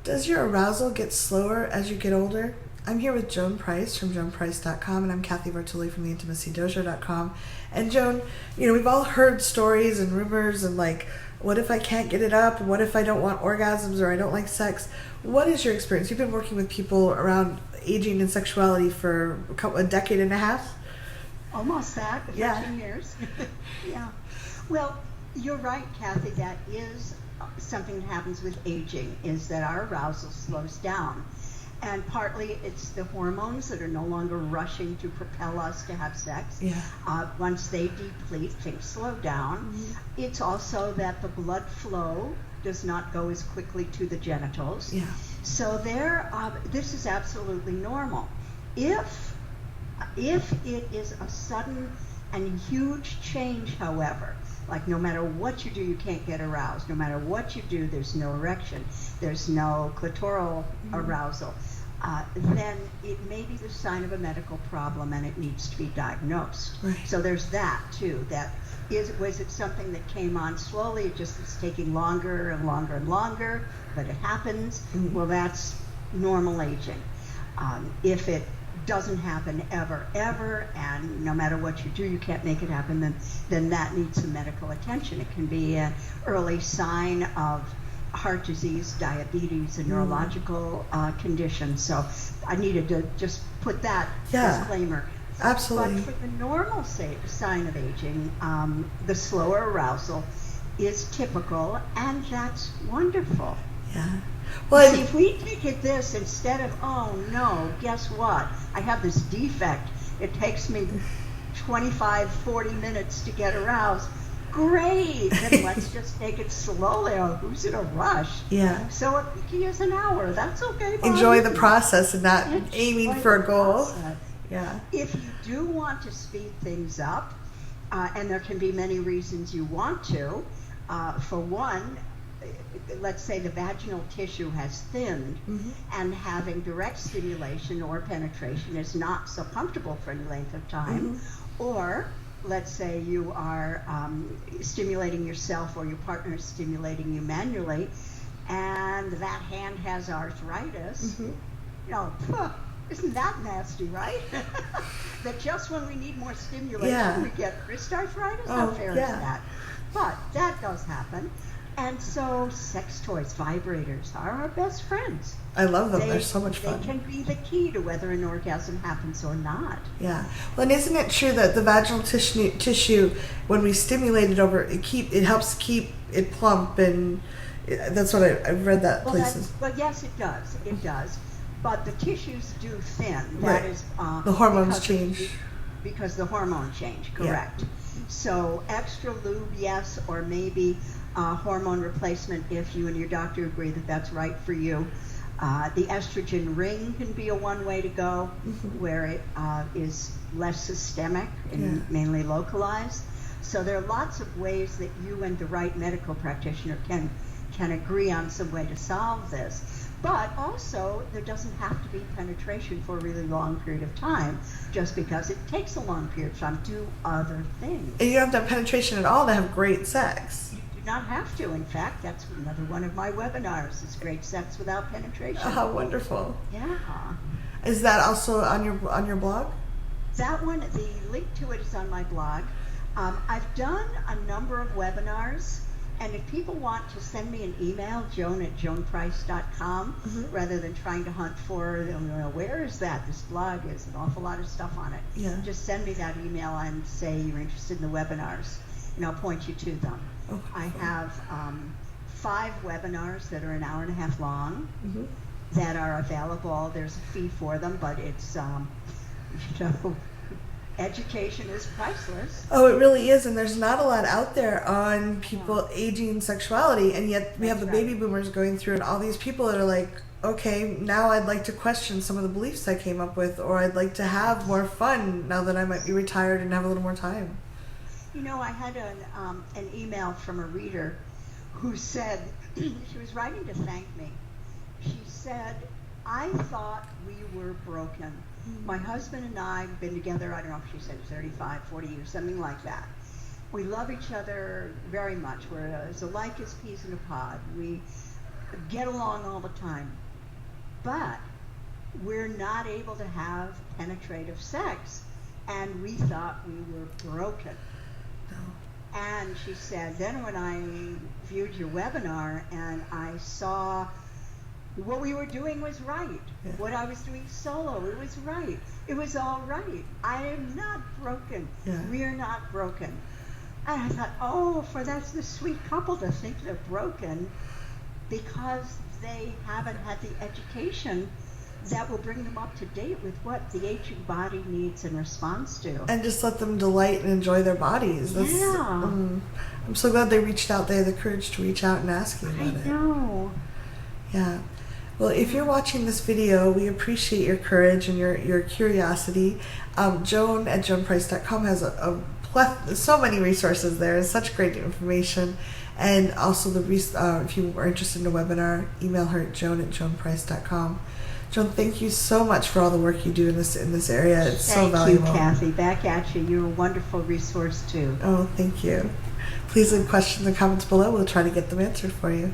Does your arousal get slower as you get older? I'm here with Joan Price from joanprice.com, and I'm Kathy Bartoli from theintimacydojo.com. And Joan, we've all heard stories and rumors and like, what if I can't get it up? What if I don't want orgasms or I don't like sex? What is your experience? You've been working with people around aging and sexuality for a decade and a half? Almost that, 13 years. Yeah. Well, you're right, Kathy. That is something that happens with aging, is that our arousal slows down. And partly it's the hormones that are no longer rushing to propel us to have sex. Yeah. Once they deplete, things slow down. Mm-hmm. It's also that the blood flow does not go as quickly to the genitals. Yeah. So this is absolutely normal. If it is a sudden and huge change, however, like no matter what you do, you can't get aroused. No matter what you do, there's no erection. There's no clitoral arousal. Then it may be the sign of a medical problem and it needs to be diagnosed. Right. So there's that too. Was it something that came on slowly? It just is taking longer and longer and longer, but it happens. Mm-hmm. Well, that's normal aging. If it doesn't happen ever, and no matter what you do, you can't make it happen, then that needs some medical attention. It can be an early sign of heart disease, diabetes, a neurological condition. So I needed to just put that disclaimer. Absolutely. But for the normal sign of aging, the slower arousal is typical, and that's wonderful. Yeah. Well, see, if we take it this instead of, oh no, guess what? I have this defect. It takes me 25, 40 minutes to get aroused. Great, then let's just take it slowly. Oh, who's in a rush? Yeah. So a quickie is an hour. That's okay. Enjoy the process and not aiming for a goal. Process. Yeah. If you do want to speed things up, and there can be many reasons you want to, for one, let's say the vaginal tissue has thinned, and having direct stimulation or penetration is not so comfortable for any length of time, or let's say you are stimulating yourself or your partner is stimulating you manually, and that hand has arthritis, isn't that nasty, right? That just when we need more stimulation, we get wrist arthritis? How fair is that? But that does happen. And so sex toys, vibrators, are our best friends. I love them. They're so much fun. They can be the key to whether an orgasm happens or not. Yeah. Well, and isn't it true that the vaginal tissue, when we stimulate it over, it helps keep it plump, and that's what I've read that places. Well, yes, it does. It does. But the tissues do thin. Right. That is the hormones change. Because the hormone change, correct. Yeah. So extra lube, yes, or maybe hormone replacement if you and your doctor agree that that's right for you. The estrogen ring can be a one way to go, where it is less systemic and mainly localized. So there are lots of ways that you and the right medical practitioner can agree on some way to solve this. But also, there doesn't have to be penetration for a really long period of time, just because it takes a long period of time to do other things. And you don't have to have penetration at all to have great sex. You do not have to. In fact, that's another one of my webinars, is great sex without penetration. Oh, wonderful. Yeah. Is that also on your blog? That one, the link to it is on my blog. I've done a number of webinars. And if people want to send me an email, joan@joanprice.com, rather than trying to hunt for, where is that? This blog is an awful lot of stuff on it. Yeah. Just send me that email and say you're interested in the webinars, and I'll point you to them. Okay. I have 5 webinars that are an hour and a half long that are available. There's a fee for them, but it's, education is priceless. Oh, it really is, and there's not a lot out there on people aging sexuality, and yet we have the baby boomers going through, and all these people that are like, okay, now I'd like to question some of the beliefs I came up with, or I'd like to have more fun now that I might be retired and have a little more time. I had an email from a reader who said, she was writing to thank me. She said, I thought we were broken. My husband and I have been together, I don't know if she said 35, 40 years, something like that. We love each other very much. We're as alike as peas in a pod. get along all the time, but we're not able to have penetrative sex, and we thought we were broken. No. And she said, then when I viewed your webinar and I saw what we were doing was right, Yeah. what I was doing solo, it was right. It was all right. I am not broken. Yeah. We're not broken. And I thought, oh, for that's the sweet couple to think they're broken because they haven't had the education that will bring them up to date with what the aging body needs and responds to. And just let them delight and enjoy their bodies. Yeah. I'm so glad they reached out. They had the courage to reach out and ask you about it. I know. Yeah. Well, if you're watching this video, we appreciate your courage and your curiosity. Joan at joanprice.com has so many resources there and such great information. And also, if you are interested in a webinar, email her at joan@joanprice.com. Joan, thank you so much for all the work you do in this area. It's so valuable. Thank you, Kathy. Back at you. You're a wonderful resource, too. Oh, thank you. Please leave questions and comments below. We'll try to get them answered for you.